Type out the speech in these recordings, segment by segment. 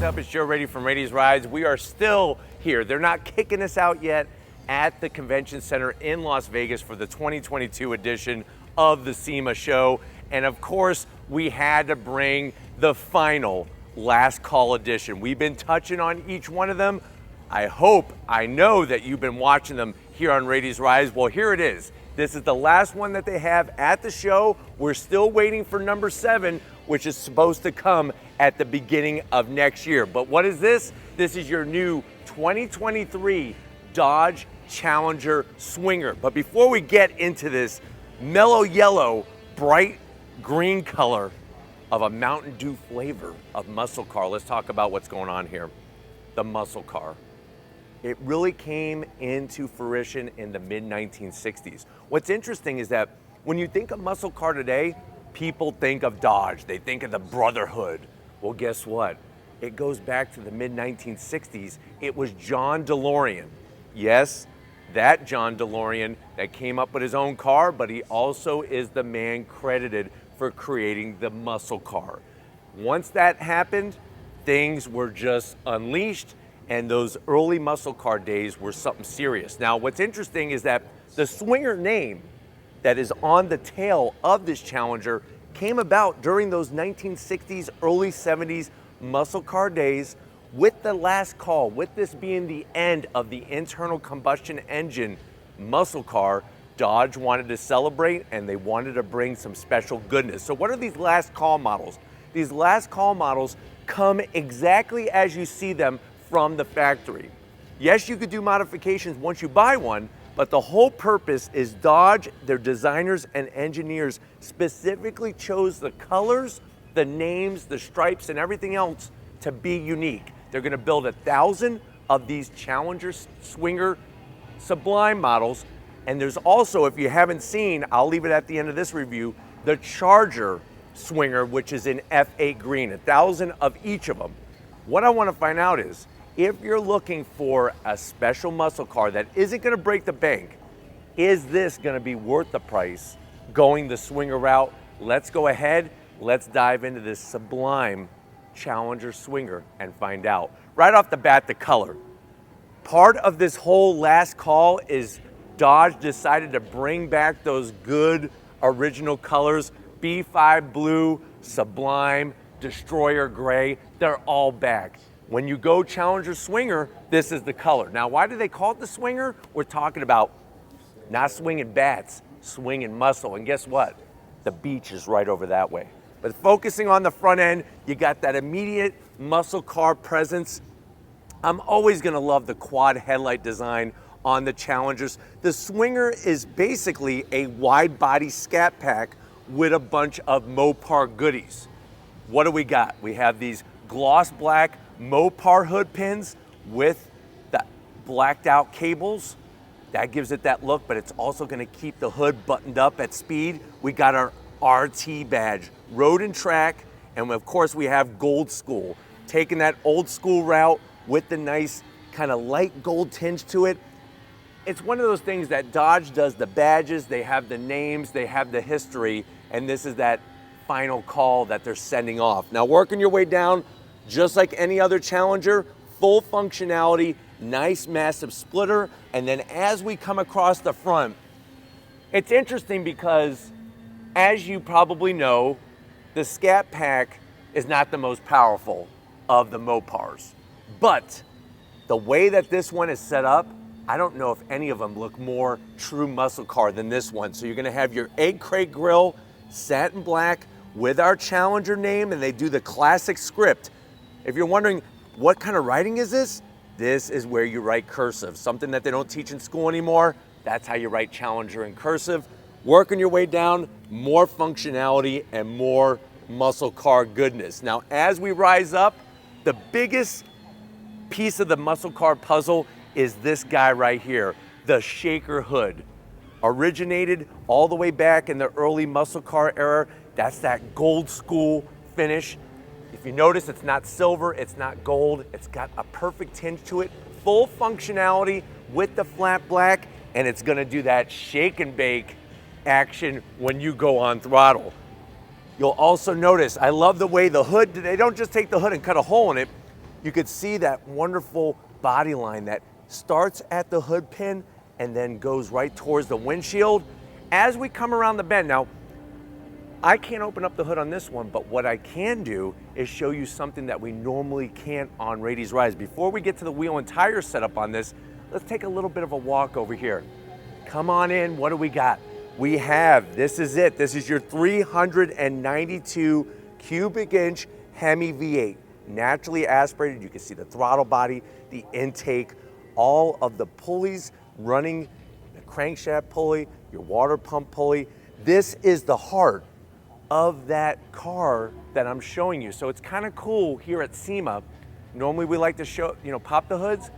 What's up? It's Joe Raiti from Raiti's Rides. We are still here. They're not kicking us out yet at the Convention Center in Las Vegas for the 2022 edition of the SEMA show. And of course, we had to bring the final last call edition. We've been touching on each one of them. I know that you've been watching them here on Raiti's Rides. Well, here it is. This is the last one that they have at the show. We're still waiting for number 7, which is supposed to come at the beginning of next year. But what is this? This is your new 2023 Dodge Challenger Swinger. But before we get into this mellow yellow, bright green color of a Mountain Dew flavor of muscle car, let's talk about what's going on here. The muscle car. It really came into fruition in the mid-1960s. What's interesting is that when you think of muscle car today, people think of Dodge. They think of the Brotherhood. Well, guess what? It goes back to the mid-1960s. It was John DeLorean. Yes, that John DeLorean that came up with his own car, but he also is the man credited for creating the muscle car. Once that happened, things were just unleashed, and those early muscle car days were something serious. Now, what's interesting is that the Swinger name that is on the tail of this Challenger came about during those 1960s, early 70s muscle car days with the last call, with this being the end of the internal combustion engine muscle car. Dodge wanted to celebrate and they wanted to bring some special goodness. So what are these last call models? These last call models come exactly as you see them from the factory. Yes, you could do modifications once you buy one, but the whole purpose is Dodge, their designers and engineers specifically chose the colors, the names, the stripes, and everything else to be unique. They're gonna build 1,000 of these Challenger Swinger Sublime models. And there's also, if you haven't seen, I'll leave it at the end of this review, the Charger Swinger, which is in F8 green, 1,000 of each of them. What I wanna find out is, if you're looking for a special muscle car that isn't gonna break the bank, is this gonna be worth the price going the Swinger route? Let's go ahead, let's dive into this Sublime Challenger Swinger and find out. Right off the bat, the color. Part of this whole last call is Dodge decided to bring back those good original colors. B5 blue, Sublime, Destroyer gray, they're all back. When you go Challenger Swinger, this is the color. Now, why do they call it the Swinger? We're talking about not swinging bats, swinging muscle. And guess what? The beach is right over that way. But focusing on the front end, you got that immediate muscle car presence. I'm always gonna love the quad headlight design on the Challengers. The Swinger is basically a wide body scat pack with a bunch of Mopar goodies. What do we got? We have these gloss black Mopar hood pins with the blacked out cables. That gives it that look, but it's also gonna keep the hood buttoned up at speed. We got our RT badge, road and track, and of course we have gold school. Taking that old school route with the nice kind of light gold tinge to it. It's one of those things that Dodge does the badges, they have the names, they have the history, and this is that final call that they're sending off. Now working your way down, just like any other Challenger, full functionality, nice massive splitter, and then as we come across the front, it's interesting because as you probably know, the Scat Pack is not the most powerful of the Mopars, but the way that this one is set up, I don't know if any of them look more true muscle car than this one. So you're gonna have your egg crate grille, satin black, with our Challenger name, and they do the classic script. If you're wondering, what kind of writing is this? This is where you write cursive, something that they don't teach in school anymore. That's how you write Challenger in cursive. Working your way down, more functionality and more muscle car goodness. Now, as we rise up, the biggest piece of the muscle car puzzle is this guy right here, the shaker hood. Originated all the way back in the early muscle car era. That's that gold school finish. If you notice, it's not silver, it's not gold, it's got a perfect tinge to it. Full functionality with the flat black, and it's gonna do that shake and bake action when you go on throttle. You'll also notice, I love the way the hood, they don't just take the hood and cut a hole in it. You could see that wonderful body line that starts at the hood pin and then goes right towards the windshield. As we come around the bend, now, I can't open up the hood on this one, but what I can do is show you something that we normally can't on Raiti's rides. Before we get to the wheel and tire setup on this, let's take a little bit of a walk over here. Come on in, what do we got? We have, this is it, this is your 392 cubic inch Hemi V8. Naturally aspirated, you can see the throttle body, the intake, all of the pulleys running, the crankshaft pulley, your water pump pulley. This is the heart of that car that I'm showing you. So it's kind of cool here at SEMA. Normally we like to show, pop the hoods.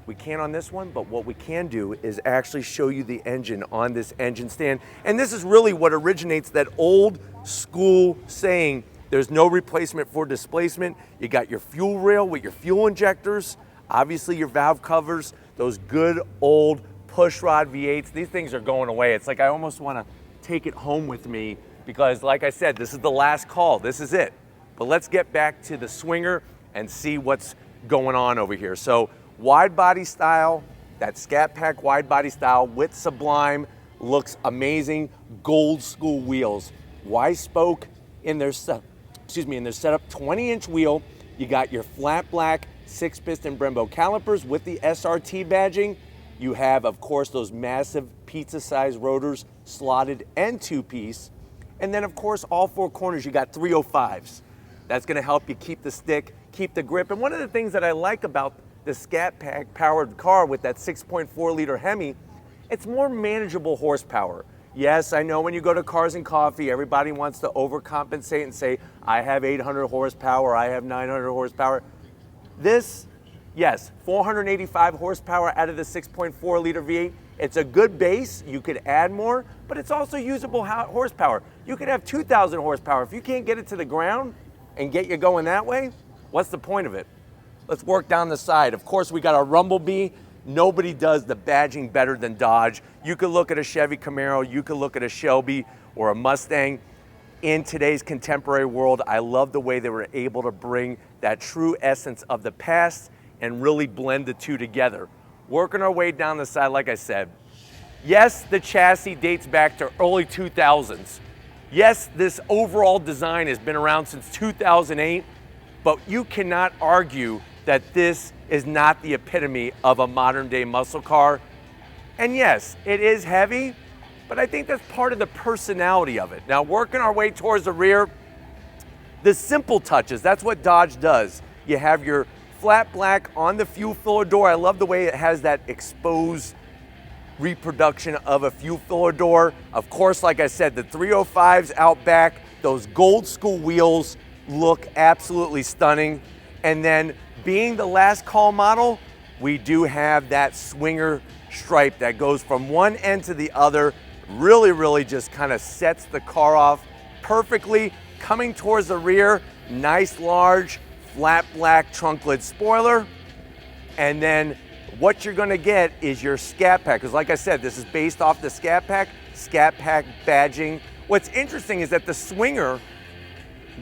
We can't on this one, but what we can do is actually show you the engine on this engine stand. And this is really what originates that old school saying, there's no replacement for displacement. You got your fuel rail with your fuel injectors, obviously your valve covers, those good old push rod V8s. These things are going away. It's like I almost want to take it home with me because, like I said, this is the last call. This is it. But let's get back to the Swinger and see what's going on over here. So wide body style, that Scat Pack wide body style with Sublime looks amazing. Gold school wheels. Y-spoke in their setup, 20-inch wheel. You got your flat black 6-piston Brembo calipers with the SRT badging. You have, of course, those massive pizza-sized rotors, slotted and two-piece. And then, of course, all four corners, you got 305s. That's gonna help you keep the stick, keep the grip. And one of the things that I like about the Scat Pack powered car with that 6.4 liter Hemi, it's more manageable horsepower. Yes, I know when you go to Cars and Coffee, everybody wants to overcompensate and say, I have 800 horsepower, I have 900 horsepower. This, yes, 485 horsepower out of the 6.4 liter V8. It's a good base, you could add more, but it's also usable horsepower. You could have 2,000 horsepower. If you can't get it to the ground and get you going that way, what's the point of it? Let's work down the side. Of course, we got our Rumblebee. Nobody does the badging better than Dodge. You could look at a Chevy Camaro, you could look at a Shelby or a Mustang. In today's contemporary world, I love the way they were able to bring that true essence of the past and really blend the two together. Working our way down the side, like I said, yes, the chassis dates back to early 2000s. Yes, this overall design has been around since 2008, but you cannot argue that this is not the epitome of a modern day muscle car. And yes, it is heavy, but I think that's part of the personality of it. Now, working our way towards the rear, the simple touches, that's what Dodge does. You have your flat black on the fuel filler door. I love the way it has that exposed reproduction of a fuel filler door. Of course, like I said, the 305s out back, those gold school wheels look absolutely stunning. And then being the last call model, we do have that Swinger stripe that goes from one end to the other. Really just kind of sets the car off perfectly. Coming towards the rear, nice large flat black trunk lid spoiler. And then what you're gonna get is your Scat Pack, because like I said, this is based off the Scat Pack badging. What's interesting is that the Swinger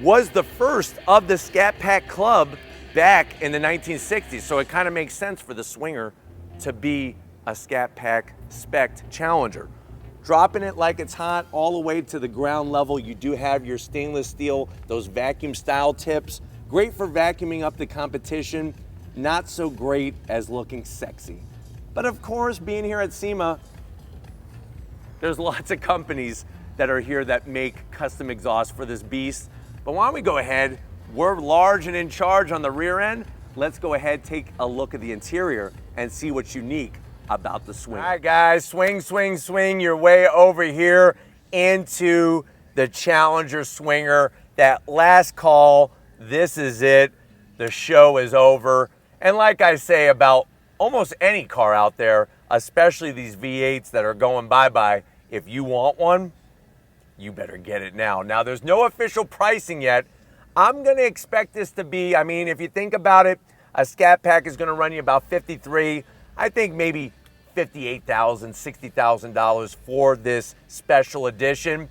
was the first of the Scat Pack club back in the 1960s, so it kind of makes sense for the Swinger to be a Scat Pack spec'd Challenger. Dropping it like it's hot all the way to the ground level, you do have your stainless steel, those vacuum style tips. Great for vacuuming up the competition, not so great as looking sexy. But of course, being here at SEMA, there's lots of companies that are here that make custom exhaust for this beast. But why don't we go ahead, we're large and in charge on the rear end. Let's go ahead, take a look at the interior and see what's unique about the Swinger. All right, guys, swing your way over here into the Challenger Swinger. That last call, this is it. The show is over. And like I say about almost any car out there, especially these V8s that are going bye-bye, if you want one, you better get it now. Now, there's no official pricing yet. I'm gonna expect this to be, I mean, if you think about it, a Scat Pack is gonna run you about $53,000. I think maybe $58,000, $60,000 for this special edition.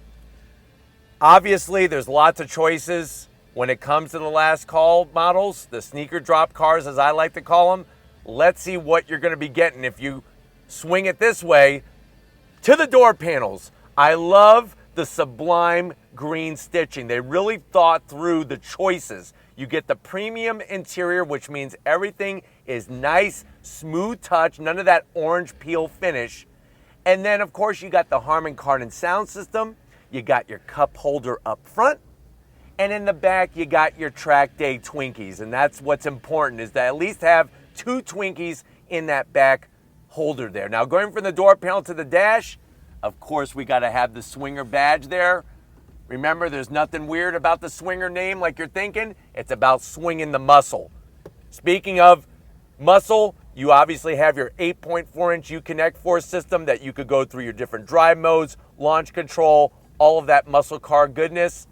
Obviously, there's lots of choices. When it comes to the last call models, the sneaker drop cars as I like to call them, let's see what you're gonna be getting if you swing it this way. To the door panels, I love the Sublime green stitching. They really thought through the choices. You get the premium interior, which means everything is nice, smooth touch, none of that orange peel finish. And then of course you got the Harman Kardon sound system, you got your cup holder up front, and in the back you got your track day Twinkies. And that's what's important, is to at least have 2 Twinkies in that back holder there. Now going from the door panel to the dash, of course we gotta have the Swinger badge there. Remember, there's nothing weird about the Swinger name like you're thinking. It's about swinging the muscle. Speaking of muscle, you obviously have your 8.4-inch Uconnect Force system that you could go through your different drive modes, launch control, all of that muscle car goodness.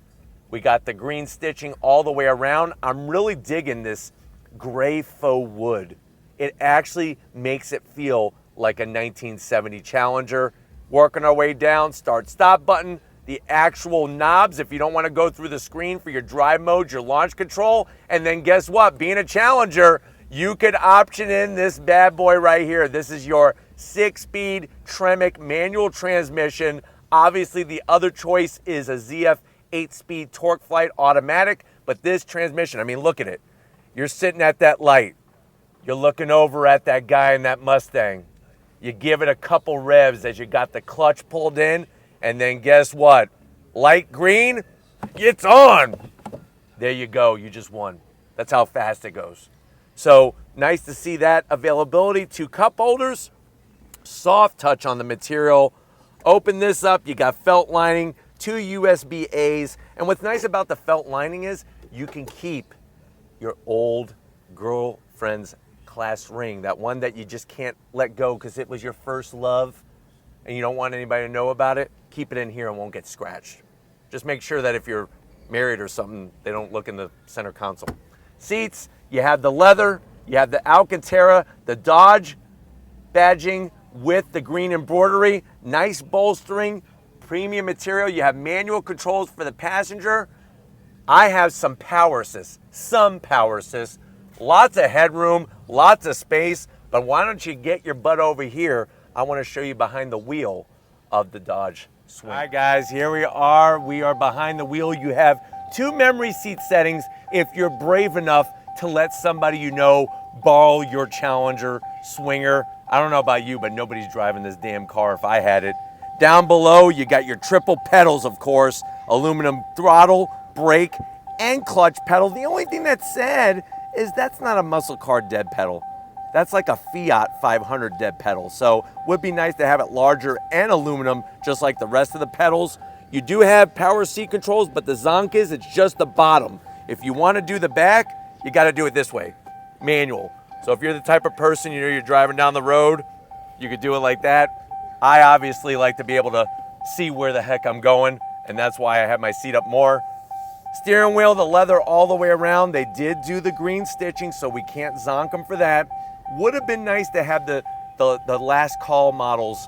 We got the green stitching all the way around. I'm really digging this gray faux wood. It actually makes it feel like a 1970 Challenger. Working our way down, start stop button, the actual knobs if you don't want to go through the screen for your drive mode, your launch control, and then guess what? Being a Challenger, you could option in this bad boy right here. This is your 6-speed Tremec manual transmission. Obviously the other choice is a ZF 8-speed Torque Flight automatic, but this transmission, I mean, look at it. You're sitting at that light. You're looking over at that guy in that Mustang. You give it a couple revs as you got the clutch pulled in, and then guess what? Light green, it's on. There you go, you just won. That's how fast it goes. So nice to see that availability. 2 cup holders, soft touch on the material. Open this up, you got felt lining, 2 USB A's, and what's nice about the felt lining is you can keep your old girlfriend's class ring, that one that you just can't let go because it was your first love and you don't want anybody to know about it. Keep it in here and won't get scratched. Just make sure that if you're married or something, they don't look in the center console. Seats, you have the leather, you have the Alcantara, the Dodge badging with the green embroidery, nice bolstering, premium material. You have manual controls for the passenger. I have some power assist, lots of headroom, lots of space, but why don't you get your butt over here? I want to show you behind the wheel of the Dodge Swing. All right, guys, here we are. We are behind the wheel. You have 2 memory seat settings if you're brave enough to let somebody you know borrow your Challenger Swinger. I don't know about you, but nobody's driving this damn car if I had it. Down below, you got your triple pedals, of course, aluminum throttle, brake, and clutch pedal. The only thing that's sad is that's not a muscle car dead pedal. That's like a Fiat 500 dead pedal. So would be nice to have it larger and aluminum, just like the rest of the pedals. You do have power seat controls, but the zonk is, it's just the bottom. If you want to do the back, you got to do it this way, manual. So if you're the type of person, you know, you're driving down the road, you could do it like that. I obviously like to be able to see where the heck I'm going, and that's why I have my seat up more. Steering wheel, the leather all the way around. They did do the green stitching, so we can't zonk them for that. Would have been nice to have the last call models,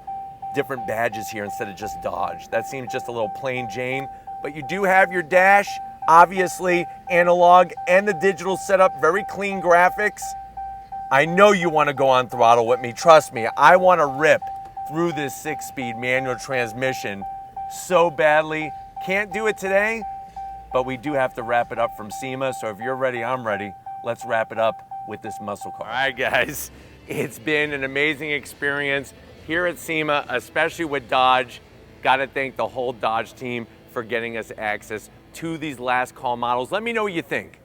different badges here instead of just Dodge. That seems just a little plain Jane, but you do have your dash, obviously analog and the digital setup, very clean graphics. I know you want to go on throttle with me, trust me. I want to rip through this 6-speed manual transmission so badly. Can't do it today, but we do have to wrap it up from SEMA, so if you're ready, I'm ready. Let's wrap it up with this muscle car. All right, guys, it's been an amazing experience here at SEMA, especially with Dodge. Got to thank the whole Dodge team for getting us access to these last call models. Let me know what you think.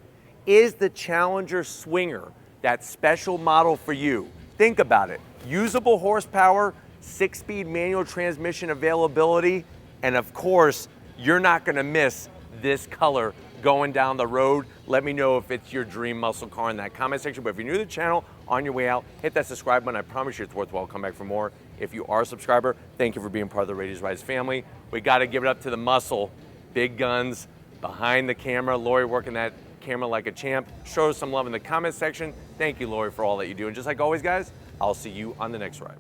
Is the Challenger Swinger that special model for you? Think about it. Usable horsepower, 6-speed manual transmission availability, and of course, you're not gonna miss this color going down the road. Let me know if it's your dream muscle car in that comment section. But if you're new to the channel, on your way out, hit that subscribe button. I promise you it's worthwhile. Come back for more. If you are a subscriber, thank you for being part of the Raiti's Rides family. We got to give it up to the muscle, big guns behind the camera. Lori working that camera like a champ. Show us some love in the comment section. Thank you, Lori, for all that you do. And just like always, guys, I'll see you on the next ride.